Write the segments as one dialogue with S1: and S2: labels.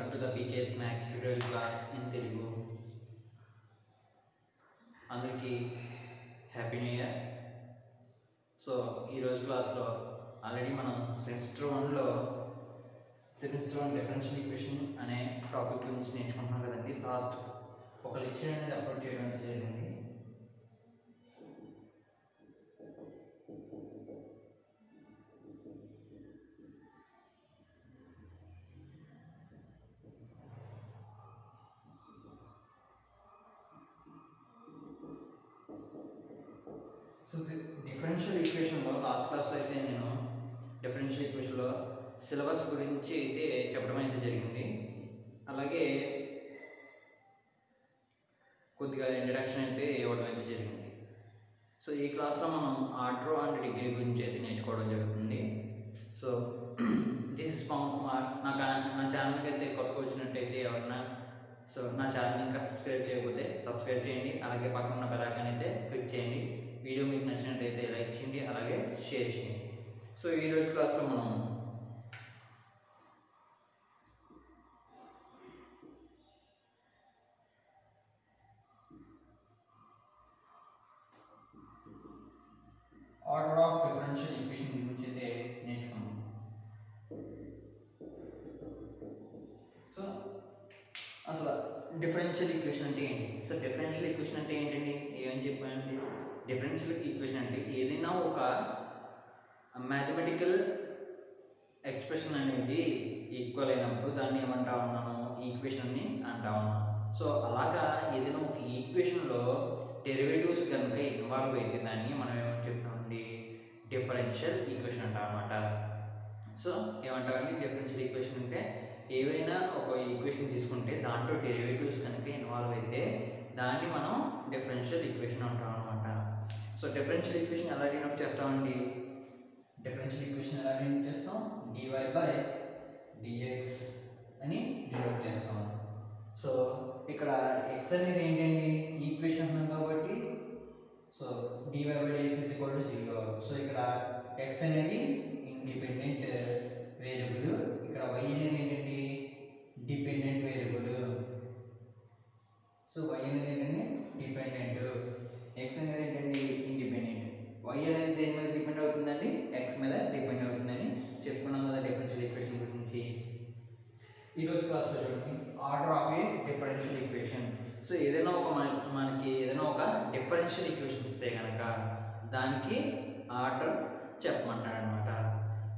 S1: welcome to the PKS Max tutorial class in Telugu. అందరికీ happy new year. So ఈరోజు క్లాస్లో already మనం semester 1లో differential equation అనే topic గురించి నేర్చుకుంటున్నాం కదండి. లాస్ట్ ఒక లెక్చర్ అనేది అప్లోడ్ చేయడం జరిగింది. సో డిఫరెన్షియల్ ఈక్వేషన్లో లాస్ట్ క్లాస్లో అయితే నేను డిఫరెన్షియల్ ఈక్వేషన్లో సిలబస్ గురించి అయితే చెప్పడం అయితే జరిగింది. అలాగే కొద్దిగా ఇంట్రడక్షన్ అయితే ఇవ్వడం అయితే జరిగింది. సో ఈ క్లాస్లో మనం ఆర్డర్ అండ్ డిగ్రీ గురించి అయితే నేర్చుకోవడం జరుగుతుంది. So this is Pavan Kumar. నా ఛానల్కి అయితే కొత్తగా వచ్చినట్టయితే ఎవరన్నా సో నా ఛానల్ ఇంకా సబ్స్క్రైబ్ చేయకపోతే సబ్స్క్రైబ్ చేయండి. అలాగే పక్కన ఉన్న బెల్ ఐకాన్ అయితే క్లిక్ చేయండి. వీడియో మీకు నచ్చినట్లయితే లైక్ చేయండి, అలాగే షేర్ చేయండి. సో ఈరోజు క్లాస్లో మనం ఆర్డర్ ఆఫ్ డిఫరెన్షియల్ ఈక్వేషన్ గురించి అయితే నేర్చుకున్నాం. సో అసలు డిఫరెన్షియల్ ఈక్వేషన్ అంటే ఏంటి? సో డిఫరెన్షియల్ ఈక్వేషన్ అంటే ఏంటండి? ఏమని చెప్పానండి? డిఫరెన్షియల్ ఈక్వేషన్ అంటే ఏదైనా ఒక మ్యాథమెటికల్ ఎక్స్ప్రెషన్ అనేది ఈక్వల్ అయినప్పుడు దాన్ని ఏమంటా ఉన్నాను? ఈక్వేషన్ అని అంటా ఉన్నాను. సో అలాగా ఏదైనా ఒక ఈక్వేషన్లో డెరివేటివ్స్ కనుక ఇన్వాల్వ్ అయితే దాన్ని మనం ఏమని చెప్తామండి? డిఫరెన్షియల్ ఈక్వేషన్ అంటాం అనమాట. సో ఏమంటామండి? డిఫరెన్షియల్ ఈక్వేషన్ అంటే ఏవైనా ఒక ఈక్వేషన్ తీసుకుంటే దాంట్లో డెరివేటివ్స్ కనుక ఇన్వాల్వ్ అయితే దాన్ని మనం డిఫరెన్షియల్ ఈక్వేషన్ అంటాం అనమాట. సో డిఫరెన్షియల్ ఈక్వేషన్ ఎలా డినోట్ చేస్తామండి? డిఫరెన్షియల్ ఈక్వేషన్ ఎలా డినోట్ చేస్తాం? dy/dx అని డినోట్ చేస్తాం. సో ఇక్కడ x అనేది ఏంటండి? ఈక్వేషన్ అన్నాం కాబట్టి సో dy/dx = 0. సో ఇక్కడ x అనేది ఇండిపెండెంట్ వేరియబుల్, ఇక్కడ y అనేది ఏంటండి? Dependent variable. సో y అనేది ఏంటండి? డిపెండెంట్, x అనేది ఏంటండి? ఇండిపెండెంట్. y అనేది దేని మీద డిపెండ్ అవుతుందండి? x మీద డిపెండ్ అవుతుందని చెప్పుకున్నాం కదా డిఫరెన్షియల్ ఈక్వేషన్ గురించి. ఈరోజు క్లాస్లో చూడండి, order of A differential equation. So ఏదైనా ఒక మనకి ఏదైనా ఒక డిఫరెన్షియల్ ఈక్వేషన్ ఇస్తే కనుక దానికి ఆర్డర్ చెప్పమంటారనమాట.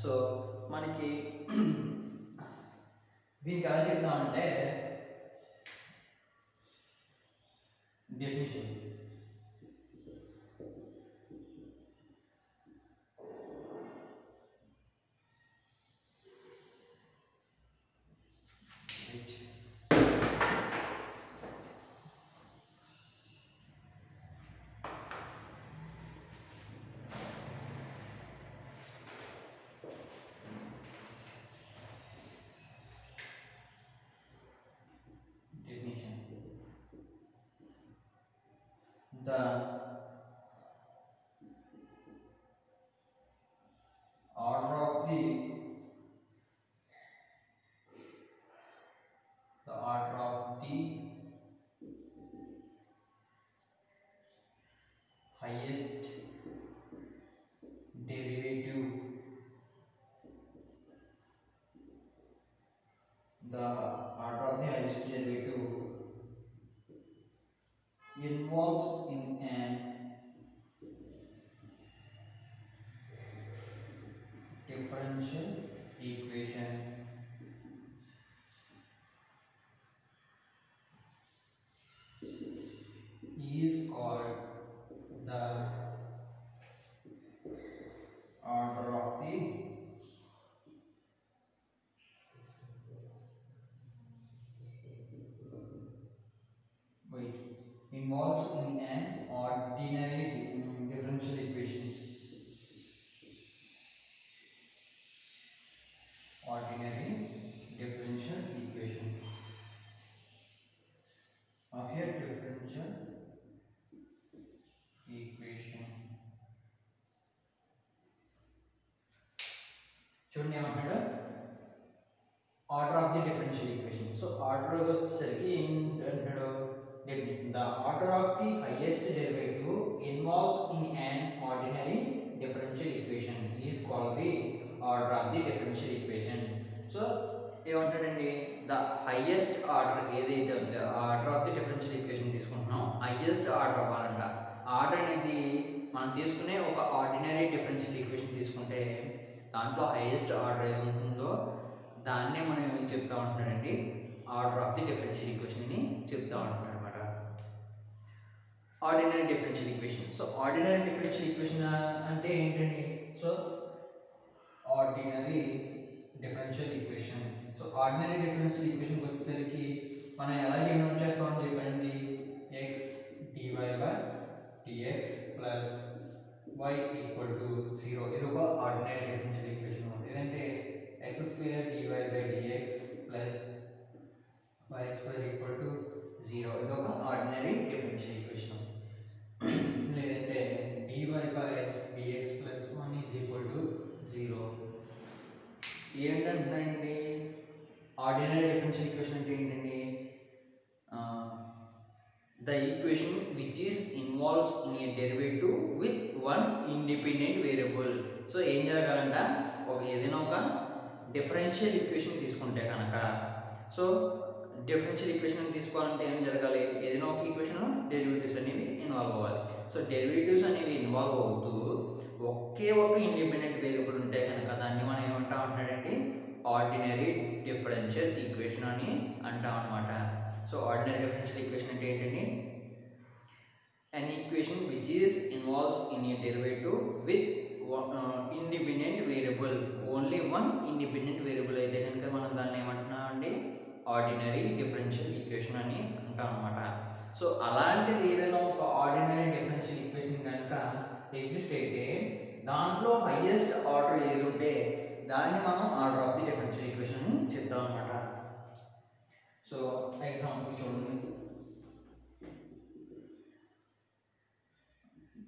S1: సో మనకి దీనికి ఎలా చెప్తామంటే definition. The order of the highest derivative, involves in an differential equation is called the order of the involves in an ordinary differential equation. Ordinary differential equation of a differential equation. చూడండి ఏమంటాడు? Order of the differential equation. So order వచ్చేసరికి ఏంటంటాడు, the order of the highest derivative involves in an ordinary differential equation is called the order of the differential equation. So ఏమంటాడండి, the highest order ఏదైతే ఉందో order of the differential equation తీసుకుంటున్నాం, highest order అవ్వాలంట. Order అనేది మనం తీసుకునే ఒక ordinary differential equation తీసుకుంటే దాంట్లో హైయెస్ట్ ఆర్డర్ ఏది ఉంటుందో దాన్నే మనం ఏం చెప్తా ఉంటున్నాడండి, order of the differential equation అని చెప్తా ఉంటున్నాడు అనమాట. Ordinary differential equation. So ordinary differential equation అంటే ఏంటండి, so ordinary differential equation. So ordinary differential equation వచ్చేసరికి మనం ఎలా డినోట్ చేస్తామని చెప్పండి, x dy by dx plus y equal to 0. ఇది ఒక ఆర్డినరీ డిఫరెన్షియల్ ఈక్వేషన్. ఏదంటే x square dy by dx plus y square equal to 0. ఇది ఒక ఆర్డినరీ డిఫరెన్షియల్ ఈక్వేషన్. లేదంటే dy by dx plus 1 is equal to 0. ఏంటంటే ordinary differential equation అంటే ఏంటండి, the equation which is involves in a derivative with one independent variable. So ఏం జరగాలంట, ఒక ఏదైనా ఒక డిఫరెన్షియల్ ఈక్వేషన్ తీసుకుంటే కనుక, సో డిఫరెన్షియల్ ఈక్వేషన్ తీసుకోవాలంటే ఏం జరగాలి, ఏదైనా ఒక ఈక్వేషన్ డెరివేటివ్స్ అనేవి ఇన్వాల్వ్ అవ్వాలి. సో డెరివేటివ్స్ అనేవి ఇన్వాల్వ్ అవుతూ ఒకే ఒక ఇండిపెండెంట్ వేరియబుల్ ఉంటే కనుక దాన్ని మనం ఏమంటా ఉంటున్నాడంటే ఆర్డినరీ డిఫరెన్షియల్ ఈక్వేషన్ అని అంటాం అనమాట. సో ఆర్డినరీ డిఫరెన్షియల్ ఈక్వేషన్ అంటే ఏంటండి, an equation which is involves in a derivative with independent variable, only one independent variable అయితే కనుక మనం దాన్ని ఏమంటున్నాం అంటే ఆర్డినరీ డిఫరెన్షియల్ ఈక్వేషన్ అని అంటాం అనమాట. సో అలాంటిది ఏదైనా ఒక ఆర్డినరీ డిఫరెన్షియల్ ఈక్వేషన్ కనుక ఎగ్జిస్ట్ అయితే దాంట్లో హైయెస్ట్ ఆర్డర్ ఏది ఉంటే దాన్ని మనం order of the differential equation అని చెప్తాం అనమాట. సో ఎగ్జాంపుల్ చూడండి,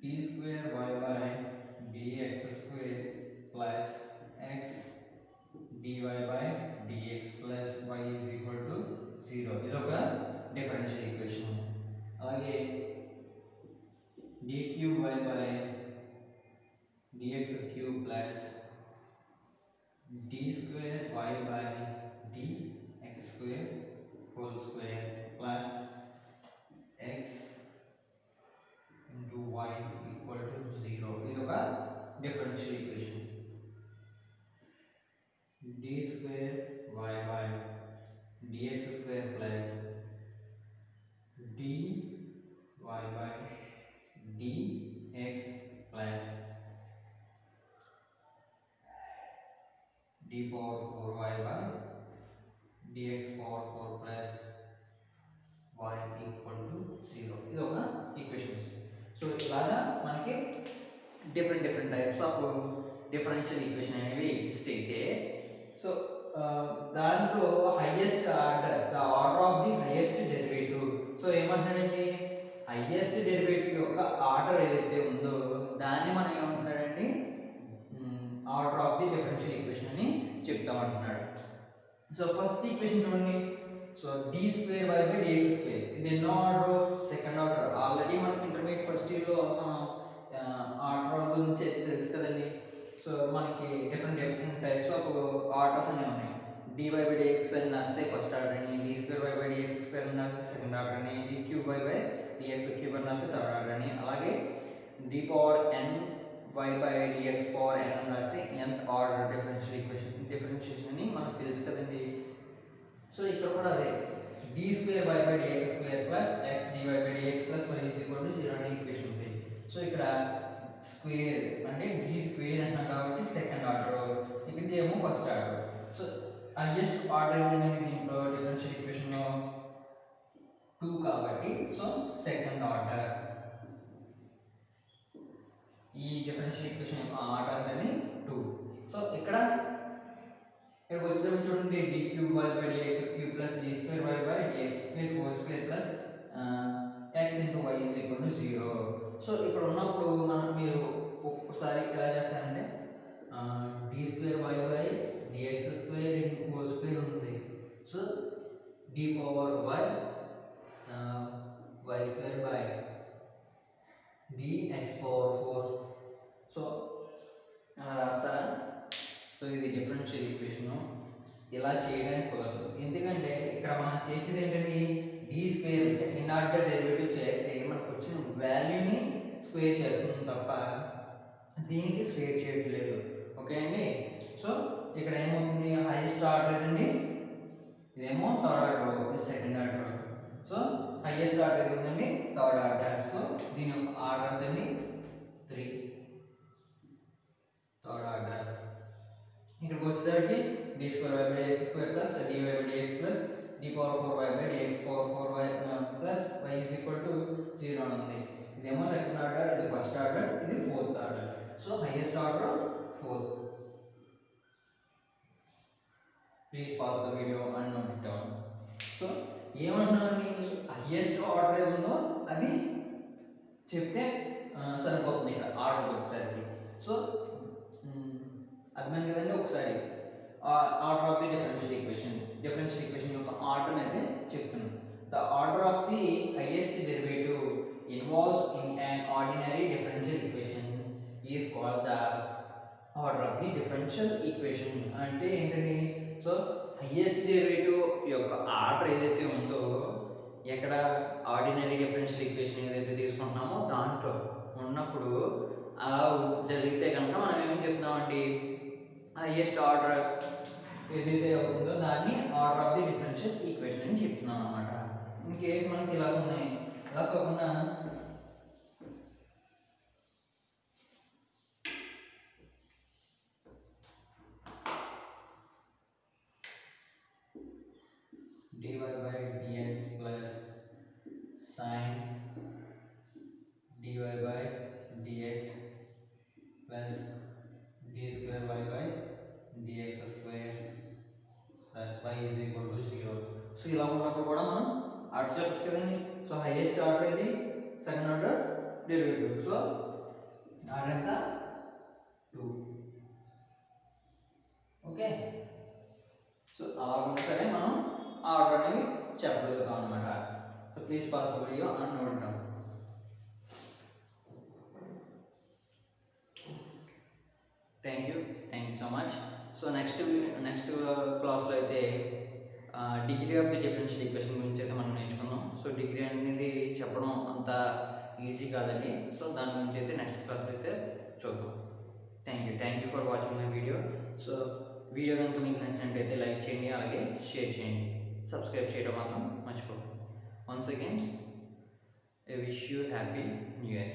S1: d square y by dx square plus x dy by dx plus y is equal to 0. ఇది ఒక డిఫరెన్షియల్ ఈక్వేషన్. అలాగే d cube y by dx cube plus d square y by dx square whole square plus x into y equal to 0. ఇది ఒక differential equation. d square y by dx square plus dy by dx plus d power 4y by dx power 4 plus y equal to 0. ఇది ఒక equations. So ఇలాగా మనకి different types of differential equation అనేవి exist అయితే, so దాంట్లో highest order, the order of the highest derivative. So ఏమంటున్నాడండి, highest derivative యొక్క order ఏదైతే ఉందో దాన్ని మనం ఏమంటున్నాడండి order of the differential equation అని చెప్తామంటున్నాడు. సో ఫస్ట్ ఈక్వేషన్ చూడండి, so d square y by dx square, ఇది ఎన్నో ఆర్డర్, సెకండ్ ఆర్డర్. ఆల్రెడీ మనకి ఇంటర్మీడియట్ ఫస్ట్ ఇయర్లో మనం ఆర్డర్ గురించి తెలుసు కదండి. సో మనకి డిఫరెంట్ టైప్స్ ఆఫ్ ఆర్డర్స్ అనేవి ఉన్నాయి. dy బై dx అని రాస్తే ఫస్ట్ ఆర్డర్ అని, d square y by dx square అని రాస్తే సెకండ్ ఆర్డర్ అని, d cube y by dx cube అని రాస్తే థర్డ్ ఆర్డర్ అని, అలాగే d power n y by dx power n అని రాస్తే nth order differential equation, differentiation అని మనకు తెలుసు కదండి. సో ఇక్కడ కూడా అదే d square y by dx square plus x dy by dx plus y is equal to 0 అనే ఈక్వేషన్ ఉంది. సో ఇక్కడ స్క్వేర్ అంటే d స్క్వేర్ అంటున్నాం కాబట్టి సెకండ్ ఆర్డర్, ఇక్కడ ఏమో first order. So highest order అనేది దీంట్లో డిఫరెన్షియల్ ఈక్వేషన్లో 2 కాబట్టి సో సెకండ్ ఆర్డర్. ఈ డిఫరెన్షియల్ ఈక్వేషన్ యొక్క ఆర్డర్ అనేది 2. సో ఇక్కడికి వచ్చేటప్పుడు చూడండి, d cube y by dx cube plus d square y by dx square whole square plus x into y is equal to 0. So ఇక్కడ ఉన్నప్పుడు మీరు ఒక్కసారి ఎలా చేస్తారంటే d square y by dx square into whole square ఉంది. So d power y y square by dx power 4. So రాస్తారా? So ఇది differential equation. ఇలా చేయడానికి కుదరదు, ఎందుకంటే ఇక్కడ మనం చేసేది ఏంటంటే d square second order derivative చేస్తే మనకు వచ్చిన వాల్యూని స్క్వేర్ చేస్తుంది తప్ప దీనికి స్క్వేర్ చేయట్లేదు. ఓకే అండి. సో ఇక్కడ ఏమవుతుంది, హైయెస్ట్ ఆర్డర్ ఏదండి, ఇదేమో థర్డ్ ఆర్డర్, ఇది second order. So highest order ఏది ఉందండి, థర్డ్ ఆర్డర్. సో దీని యొక్క ఆర్డర్ ఎంతండి, 3, థర్డ్ ఆర్డర్. ఇక్కడికి వచ్చేసరికి d square y by x square plus dy by dx plus d power 4y by dx power 4y plus y is equal to 0 అని ఉంది. ఇదేమో సెకండ్ ఆర్డర్, ఇది first order, ఇది fourth order. So highest order 4. Please pause the video and note it down. So ఏమన్నానండి, హైయెస్ట్ ఆర్డర్ ఏముందో అది చెప్తే సరిపోతుంది ఇక్కడ ఆర్డర్ వచ్చేసరికి. సో అర్థమైంది కదండి. ఒకసారి order of the differential equation యొక్క ఆర్డర్ అయితే చెప్తున్నాను. The order of the highest derivative involves in an ordinary differential equation is called the order of the differential equation. అంటే ఏంటండి, సో హైయెస్ట్ డెరివేటివ్ యొక్క ఆర్డర్ ఏదైతే ఉందో, ఎక్కడ ఆర్డినరీ డిఫరెన్షియల్ ఈక్వేషన్ ఏదైతే తీసుకుంటున్నామో దాంట్లో ఉన్నప్పుడు అలా జరిగితే కనుక మనం ఏమని చెప్తున్నామండి, హైయెస్ట్ ఆర్డర్ ఏదైతే ఉందో దాన్ని order of the differential equation అని చెప్తున్నాం అనమాట. ఇన్ కేస్ మనకి ఇలా ఉన్నాయి, ఇలా కాకుండా dy by dx plus sin dy by dx plus d square y by dx square plus y is equal to 0. So ఇలా ఉన్నప్పుడు కూడా మనం ఆర్డర్ చెప్పచ్చు కదండి. సో హైయెస్ట్ ఆర్డర్ ఇది second order derivative. So order ఎంత, 2. ఓకే. సో అలా ఉన్నా సరే మనం ఆర్డర్ అనేవి చెప్పగలుగుతాం అనమాట. So please pause the video and note down. Thank you so much. So next క్లాస్లో అయితే degree of the differential equation గురించి అయితే మనం నేర్చుకుందాం. సో డిగ్రీ అనేది చెప్పడం అంత ఈజీ కాదండి. సో దాని గురించి అయితే నెక్స్ట్ క్లాస్లో అయితే చూద్దాం. Thank you for watching my video. So video కనుక మీకు నచ్చినట్టయితే లైక్ చేయండి, అలాగే షేర్ చేయండి, సబ్స్క్రైబ్ చేయడం మాత్రం మర్చిపోకండి. Once again I wish you happy new year.